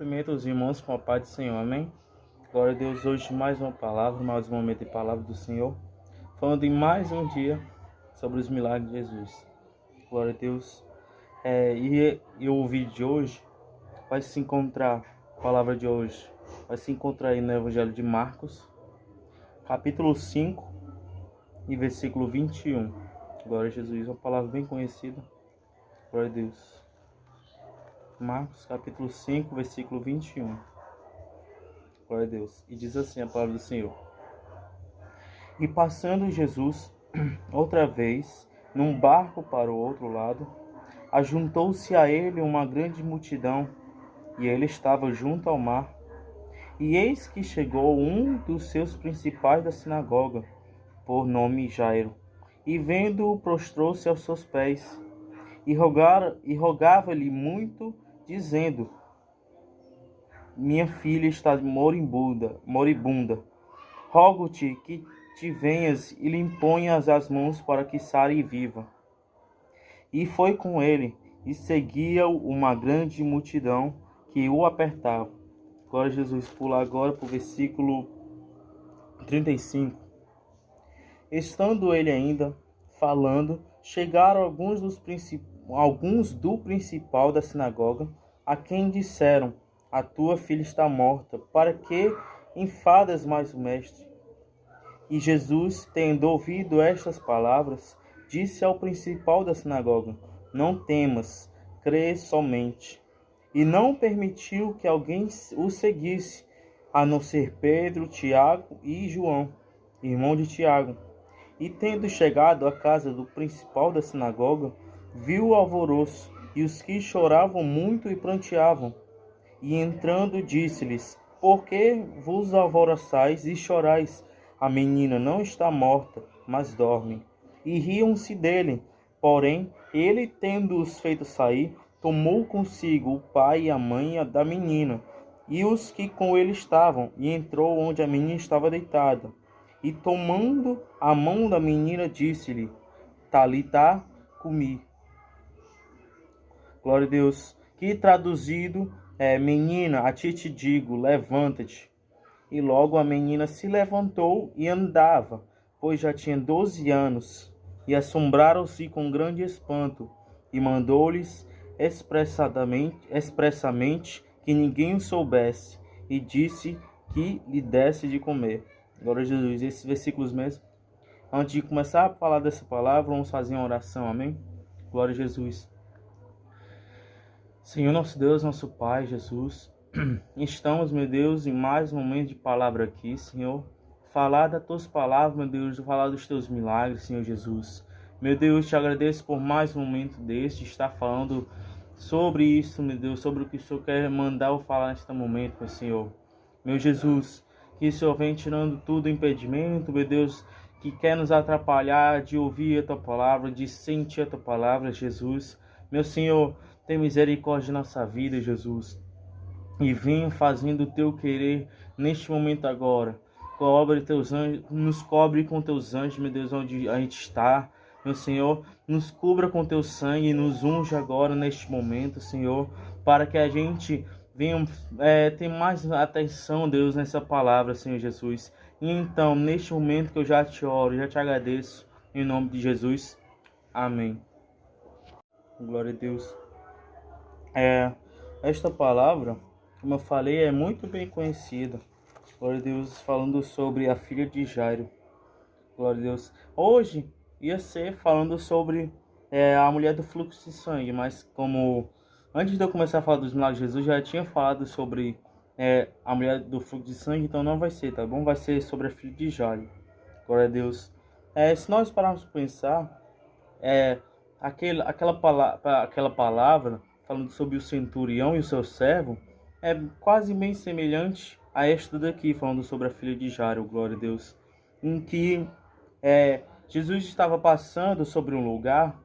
Cumprimento os irmãos com a paz do Senhor, amém? Glória a Deus, hoje mais uma palavra, mais um momento de palavra do Senhor, falando em mais um dia sobre os milagres de Jesus. Glória a Deus. E o vídeo de hoje vai se encontrar, a palavra de hoje, vai se encontrar aí no Evangelho de Marcos, capítulo 5 e versículo 21. Glória a Jesus, uma palavra bem conhecida. Glória a Deus. Marcos capítulo 5, versículo 21. Glória a Deus. E diz assim a palavra do Senhor. E passando Jesus outra vez num barco para o outro lado, ajuntou-se a ele uma grande multidão, e ele estava junto ao mar. E eis que chegou um dos seus principais da sinagoga, por nome Jairo, e vendo-o prostrou-se aos seus pés, e rogava-lhe muito, dizendo: minha filha está moribunda. Rogo-te que te venhas e lhe imponhas as mãos para que sare e viva. E foi com ele, e seguia-o uma grande multidão que o apertava. Glória a Jesus. Pula agora para o versículo 35. Estando ele ainda falando, chegaram alguns do principal da sinagoga, a quem disseram: a tua filha está morta, para que enfadas mais o mestre? E Jesus, tendo ouvido estas palavras, disse ao principal da sinagoga: não temas, crê somente. E não permitiu que alguém o seguisse, a não ser Pedro, Tiago e João, irmão de Tiago. E tendo chegado à casa do principal da sinagoga, viu o alvoroço e os que choravam muito e pranteavam. E entrando disse-lhes: por que vos alvoroçais e chorais? A menina não está morta, mas dorme. E riam-se dele. Porém, ele, tendo-os feito sair, tomou consigo o pai e a mãe da menina, e os que com ele estavam, e entrou onde a menina estava deitada. E tomando a mão da menina, disse-lhe: Talitá cumi. Glória a Deus. Que traduzido menina, a ti te digo, levanta-te. E logo a menina se levantou e andava, pois já tinha 12 anos. E assombraram-se com grande espanto. E mandou-lhes expressamente que ninguém o soubesse. E disse que lhe desse de comer. Glória a Jesus. Esses versículos mesmo. Antes de começar a falar dessa palavra, vamos fazer uma oração. Amém? Glória a Jesus. Senhor nosso Deus, nosso Pai, Jesus, estamos, meu Deus, em mais um momento de palavra aqui, Senhor. Falar das tuas palavras, meu Deus, falar dos teus milagres, Senhor Jesus. Meu Deus, te agradeço por mais um momento deste, estar falando sobre isso, meu Deus, sobre o que o Senhor quer mandar eu falar neste momento, meu Senhor. Meu Jesus, que o Senhor vem tirando tudo impedimento, meu Deus, que quer nos atrapalhar de ouvir a tua palavra, de sentir a tua palavra, Jesus. Meu Senhor, tem misericórdia de nossa vida, Jesus. E venha fazendo o teu querer neste momento agora. Cobre teus anjos, nos cobre com teus anjos, meu Deus, onde a gente está. Meu Senhor, nos cubra com teu sangue e nos unja agora neste momento, Senhor, para que a gente venha ter mais atenção, Deus, nessa palavra, Senhor Jesus. E então, neste momento que eu já te oro, já te agradeço, em nome de Jesus. Amém. Glória a Deus. Esta palavra, como eu falei, é muito bem conhecida. Glória a Deus, falando sobre a filha de Jairo. Glória a Deus. Hoje ia ser falando sobre a mulher do fluxo de sangue, mas como antes de eu começar a falar dos milagres de Jesus, já tinha falado sobre a mulher do fluxo de sangue, então não vai ser, tá bom? Vai ser sobre a filha de Jairo. Glória a Deus. Se nós pararmos para pensar, aquela palavra falando sobre o centurião e o seu servo, é quase bem semelhante a esta daqui, falando sobre a filha de Jairo, glória a Deus, em que Jesus estava passando sobre um lugar,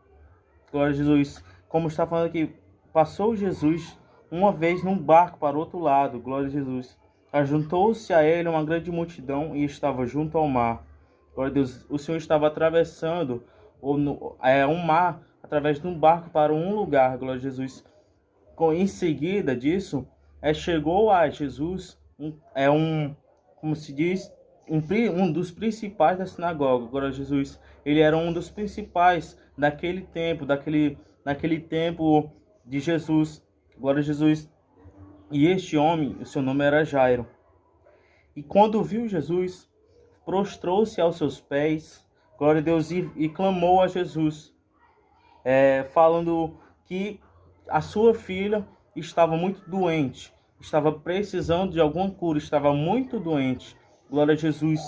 glória a Jesus, como está falando aqui, passou Jesus uma vez num barco para o outro lado, glória a Jesus, ajuntou-se a ele uma grande multidão e estava junto ao mar, glória a Deus, o Senhor estava atravessando um mar através de um barco para um lugar, glória a Jesus. Em seguida disso, chegou a Jesus, como se diz, um dos principais da sinagoga. Glória a Jesus. Ele era um dos principais daquele tempo, naquele tempo de Jesus. Glória a Jesus. E este homem, o seu nome era Jairo. E quando viu Jesus, prostrou-se aos seus pés, glória a Deus, e clamou a Jesus, falando que a sua filha estava muito doente, estava precisando de alguma cura, estava muito doente. Glória a Jesus.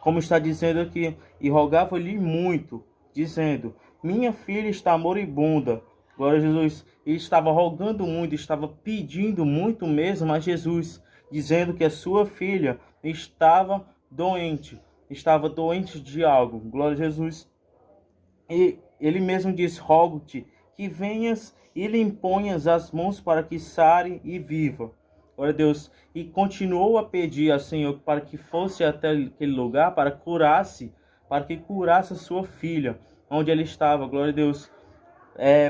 Como está dizendo aqui, e rogava-lhe muito, dizendo: minha filha está moribunda. Glória a Jesus. Ele estava rogando muito, estava pedindo muito mesmo a Jesus, dizendo que a sua filha estava doente de algo. Glória a Jesus. E ele mesmo diz: rogo-te que venhas e lhe imponhas as mãos para que sare e viva. Glória a Deus. E continuou a pedir ao Senhor para que fosse até aquele lugar, para que curasse a sua filha, onde ela estava. Glória a Deus.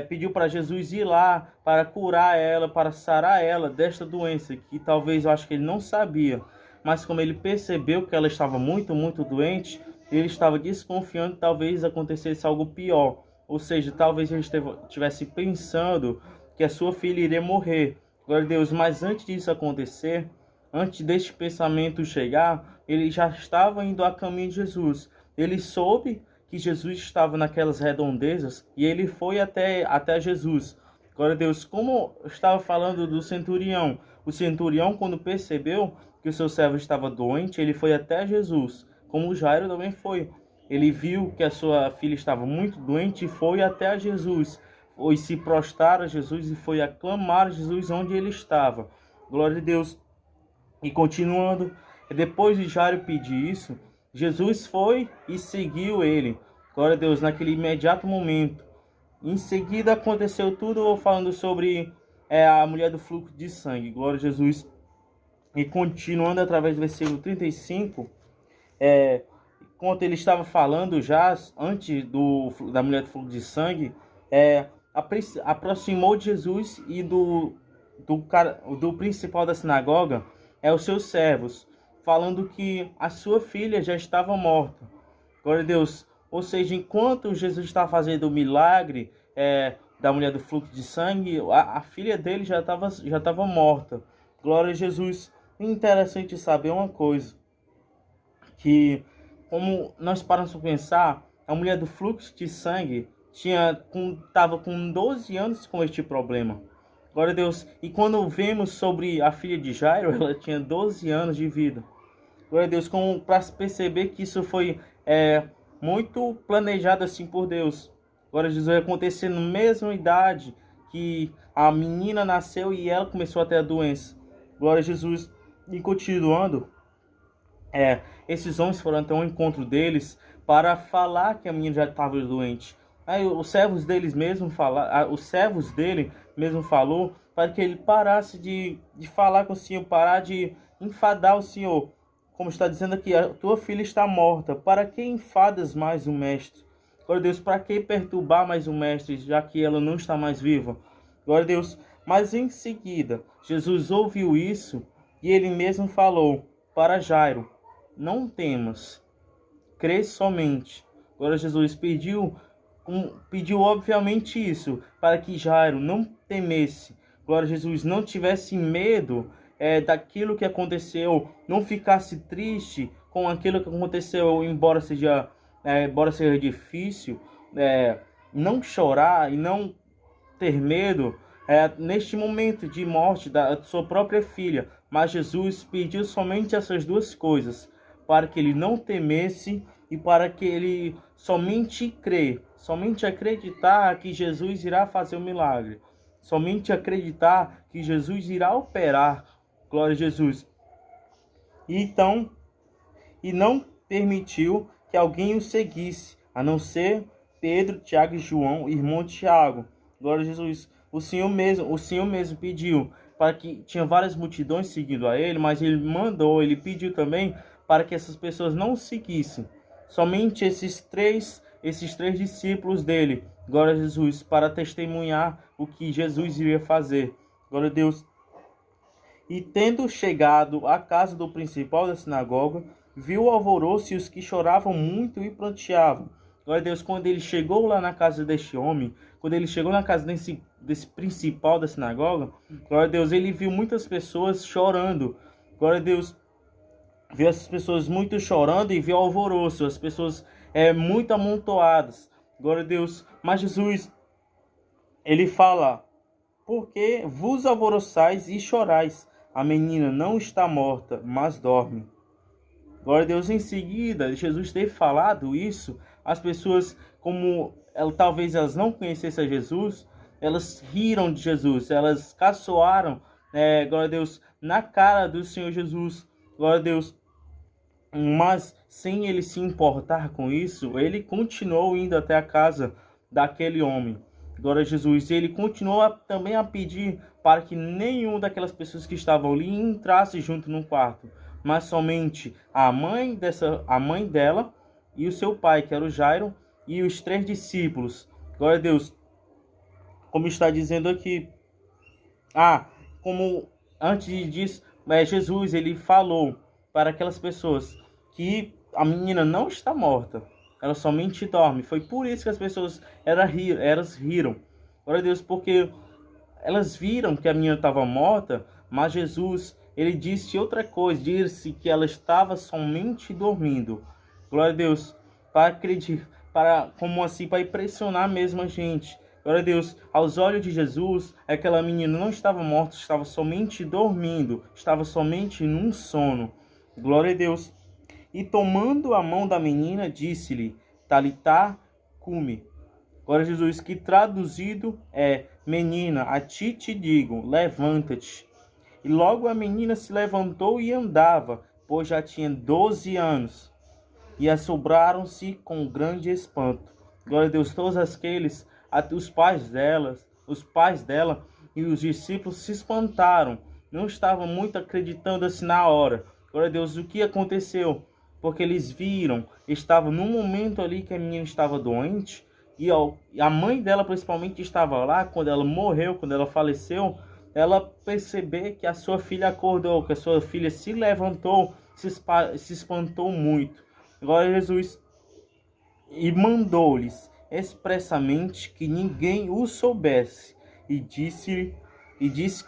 Pediu para Jesus ir lá para curar ela, para sarar ela desta doença, que talvez eu acho que ele não sabia, mas como ele percebeu que ela estava muito, muito doente, ele estava desconfiando que talvez acontecesse algo pior, ou seja, talvez ele estivesse pensando que a sua filha iria morrer. Glória a Deus. Mas antes disso acontecer, antes deste pensamento chegar, ele já estava indo a caminho de Jesus. Ele soube que Jesus estava naquelas redondezas e ele foi até Jesus. Glória a Deus. Como eu estava falando do centurião, o centurião, quando percebeu que o seu servo estava doente, ele foi até Jesus, como o Jairo também foi. Ele viu que a sua filha estava muito doente e foi até Jesus, foi se prostrar a Jesus e foi aclamar a Jesus onde ele estava. Glória a Deus. E continuando, depois de Jairo pedir isso, Jesus foi e seguiu ele. Glória a Deus, naquele imediato momento. Em seguida aconteceu tudo, falando sobre a mulher do fluxo de sangue. Glória a Jesus. E continuando através do versículo 35, enquanto ele estava falando já, antes da mulher do fluxo de sangue, aproximou de Jesus e do principal da sinagoga, os seus servos, falando que a sua filha já estava morta. Glória a Deus. Ou seja, enquanto Jesus estava fazendo o milagre da mulher do fluxo de sangue, a filha dele já estava morta. Glória a Jesus. Interessante saber uma coisa, que como nós paramos para pensar, a mulher do fluxo de sangue estava com 12 anos com este problema. Glória a Deus. E quando vemos sobre a filha de Jairo, ela tinha 12 anos de vida. Glória a Deus. Para perceber que isso foi muito planejado assim por Deus. Glória a Jesus. Vai acontecer na mesma idade que a menina nasceu e ela começou a ter a doença. Glória a Jesus. E continuando, esses homens foram até o encontro deles para falar que a menina já estava doente. Aí os servos dele mesmo falou para que ele parasse de falar com o Senhor, parar de enfadar o Senhor. Como está dizendo aqui, a tua filha está morta. Para que enfadas mais o mestre? Glória a Deus, para que perturbar mais o mestre, já que ela não está mais viva? Glória a Deus. Mas em seguida, Jesus ouviu isso e ele mesmo falou para Jairo: não temas, crê somente. Glória a Jesus. Pediu obviamente isso, para que Jairo não temesse. Glória a Jesus, não tivesse medo daquilo que aconteceu, não ficasse triste com aquilo que aconteceu, embora seja difícil, não chorar e não ter medo neste momento de morte da sua própria filha. Mas Jesus pediu somente essas duas coisas, para que ele não temesse e para que ele somente acreditar que Jesus irá fazer o milagre, somente acreditar que Jesus irá operar. Glória a Jesus. Então, e não permitiu que alguém o seguisse, a não ser Pedro, Tiago e João, irmão de Tiago. Glória a Jesus. O Senhor mesmo pediu, para que tinha várias multidões seguindo a ele, mas ele pediu também para que essas pessoas não o seguissem. Somente esses três discípulos dele, glória a Jesus, para testemunhar o que Jesus iria fazer. Glória a Deus. E tendo chegado à casa do principal da sinagoga, viu o alvoroço e os que choravam muito e pranteavam. Glória a Deus, quando ele chegou lá na casa deste homem, quando ele chegou na casa desse principal da sinagoga, glória a Deus, ele viu muitas pessoas chorando. Glória a Deus, viu essas pessoas muito chorando e viu o alvoroço, as pessoas muito amontoadas. Glória a Deus. Mas Jesus, ele fala: por que vos alvoroçais e chorais? A menina não está morta, mas dorme. Glória a Deus. Em seguida, Jesus ter falado isso, as pessoas, como talvez elas não conhecessem a Jesus, elas riram de Jesus, elas caçoaram, glória a Deus, na cara do Senhor Jesus. Glória a Deus. Mas, sem ele se importar com isso, ele continuou indo até a casa daquele homem. Glória a Jesus. E ele continuou também a pedir para que nenhum daquelas pessoas que estavam ali entrasse junto no quarto, mas somente a mãe dela e o seu pai, que era o Jairo, e os 3 discípulos. Glória a Deus. Como está dizendo aqui. Como antes disso, Jesus, ele falou para aquelas pessoas que a menina não está morta, ela somente dorme. Foi por isso que as pessoas elas riram. Glória a Deus, porque elas viram que a menina estava morta, mas Jesus, ele disse outra coisa, disse que ela estava somente dormindo. Glória a Deus, para acreditar, como assim, para impressionar mesmo a gente. Glória a Deus, aos olhos de Jesus, aquela menina não estava morta, estava somente dormindo, estava somente num sono. Glória a Deus. E tomando a mão da menina, disse-lhe: Talitá cumi. Glória a Jesus, que traduzido é: menina, a ti te digo, levanta-te. E logo a menina se levantou e andava, pois já tinha 12 anos. E assombraram-se com grande espanto. Glória a Deus, todos aqueles, os pais dela e os discípulos se espantaram. Não estavam muito acreditando assim na hora. Glória a Deus, o que aconteceu? Porque eles viram, estavam num momento ali que a menina estava doente, e a mãe dela principalmente estava lá, quando ela morreu, quando ela faleceu, ela percebeu que a sua filha acordou, que a sua filha se levantou, se espantou muito. Glória a Jesus. E mandou-lhes expressamente que ninguém o soubesse, e disse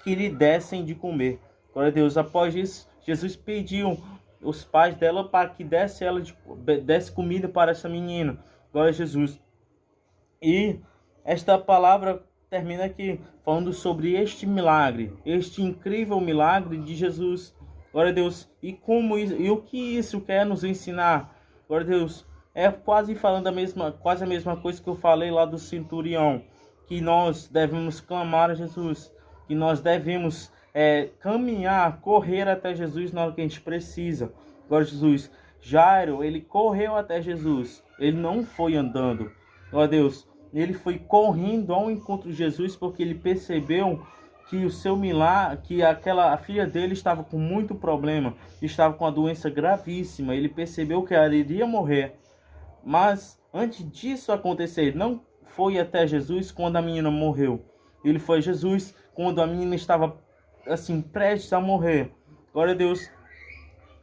que lhe dessem de comer. Glória a Deus. Após isso, Jesus pediu os pais dela para que desse comida para essa menina. Glória a Jesus. E esta palavra termina aqui falando sobre este milagre, este incrível milagre de Jesus. Glória a Deus. E o que isso quer nos ensinar? Glória a Deus. É quase falando quase a mesma coisa que eu falei lá do centurião, que nós devemos clamar a Jesus, que nós devemos caminhar, correr até Jesus na hora que a gente precisa. Glória a Jesus. Jairo, ele correu até Jesus, ele não foi andando. Glória a Deus. Ele foi correndo ao encontro de Jesus, porque ele percebeu que o seu milagre, que a filha dele estava com muito problema, estava com uma doença gravíssima. Ele percebeu que ela iria morrer. Mas antes disso acontecer, ele não foi até Jesus quando a menina morreu. Ele foi a Jesus quando a menina estava assim prestes a morrer. Glória a Deus.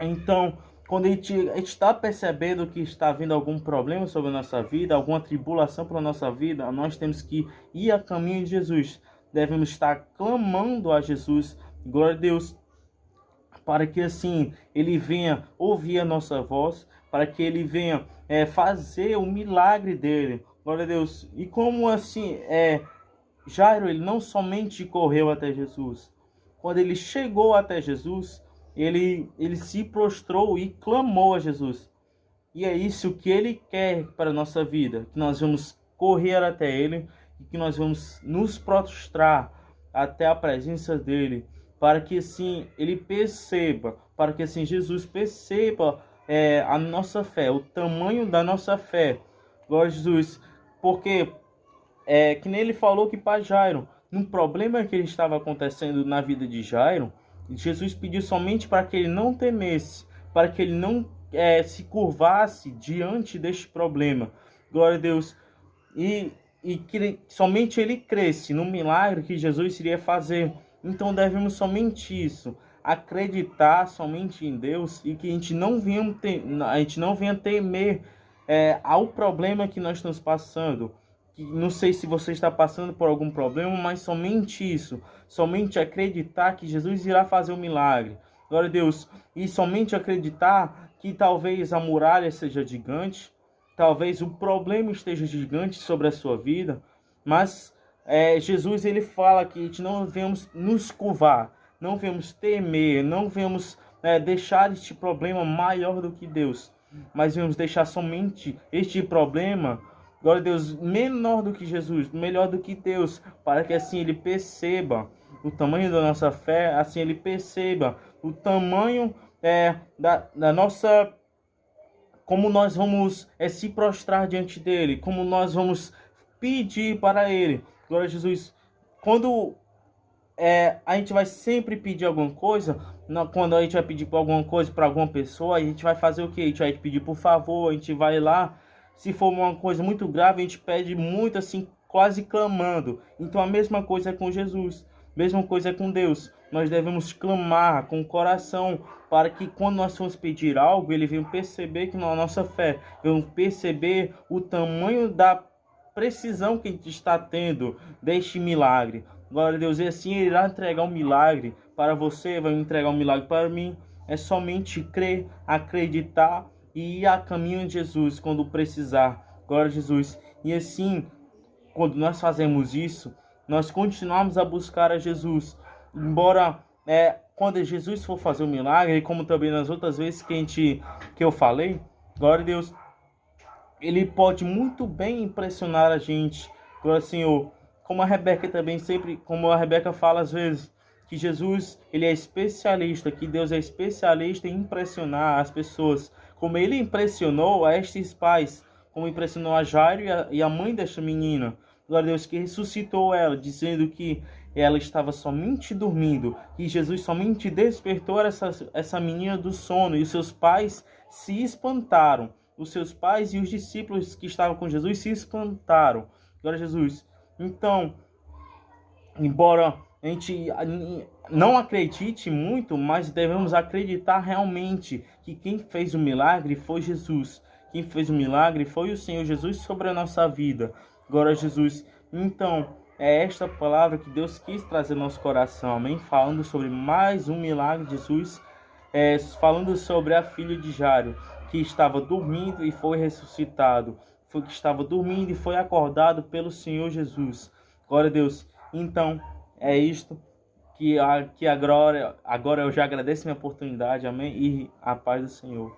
Então, quando a gente está percebendo que está vindo algum problema sobre a nossa vida, alguma tribulação para a nossa vida, nós temos que ir a caminho de Jesus. Devemos estar clamando a Jesus, glória a Deus, para que assim ele venha ouvir a nossa voz, para que ele venha fazer o milagre dele, glória a Deus. E como assim, Jairo, ele não somente correu até Jesus, quando ele chegou até Jesus, ele se prostrou e clamou a Jesus. E é isso que ele quer para a nossa vida, que nós vamos correr até ele e que nós vamos nos prostrar até a presença dele, para que assim ele perceba, para que assim Jesus perceba a nossa fé, o tamanho da nossa fé. Glória a Jesus, porque que nem ele falou que para Jairo, num problema que ele estava acontecendo na vida de Jairo, Jesus pediu somente para que ele não temesse, para que ele não se curvasse diante deste problema. Glória a Deus. E que somente ele cresce no milagre que Jesus iria fazer. Então devemos somente isso, acreditar somente em Deus e que a gente não venha temer ao problema que nós estamos passando. Não sei se você está passando por algum problema, mas somente isso, somente acreditar que Jesus irá fazer um milagre. Glória a Deus. E somente acreditar que talvez a muralha seja gigante, talvez o problema esteja gigante sobre a sua vida, mas Jesus ele fala que a gente não devemos nos curvar, não devemos temer, não devemos deixar este problema maior do que Deus, mas devemos deixar somente este problema, glória a Deus, menor do que Jesus, melhor do que Deus, para que assim ele perceba o tamanho da nossa fé, assim ele perceba o tamanho da nossa, como nós vamos se prostrar diante dele, como nós vamos pedir para ele. Glória a Jesus. Quando a gente vai sempre pedir alguma coisa, quando a gente vai pedir por alguma coisa para alguma pessoa, a gente vai fazer o quê? A gente vai pedir por favor, a gente vai lá, se for uma coisa muito grave, a gente pede muito assim, quase clamando. Então a mesma coisa é com Jesus, mesma coisa é com Deus. Nós devemos clamar com o coração, para que quando nós formos pedir algo, ele venha perceber que na nossa fé, venha perceber o tamanho da precisão que a gente está tendo deste milagre. Glória a Deus, e assim ele irá entregar um milagre para você, vai entregar um milagre para mim. É somente crer, acreditar e ir a caminho de Jesus quando precisar. Glória a Jesus. E assim, quando nós fazemos isso, nós continuamos a buscar a Jesus. Embora quando Jesus for fazer o milagre, como também nas outras vezes que eu falei, glória a Deus, ele pode muito bem impressionar a gente. Glória ao Senhor. Como a Rebeca também sempre, como a Rebeca fala às vezes, que Jesus, ele é especialista, que Deus é especialista em impressionar as pessoas. Como ele impressionou a estes pais, como impressionou a Jairo e a mãe desta menina. Glória a Deus, que ressuscitou ela, dizendo que ela estava somente dormindo, e Jesus somente despertou essa menina do sono, e os seus pais se espantaram. Os seus pais e os discípulos que estavam com Jesus se espantaram. Glória a Jesus. Então, embora a gente não acredite muito, mas devemos acreditar realmente que quem fez o milagre foi Jesus. Quem fez o milagre foi o Senhor Jesus sobre a nossa vida. Glória a Jesus. Então, é esta palavra que Deus quis trazer no nosso coração, amém? Falando sobre mais um milagre de Jesus, falando sobre a filha de Jairo, que estava dormindo e foi ressuscitado. Que estava dormindo e foi acordado pelo Senhor Jesus. Glória a Deus. Então, é isto que agora eu já agradeço a minha oportunidade, amém? E a paz do Senhor.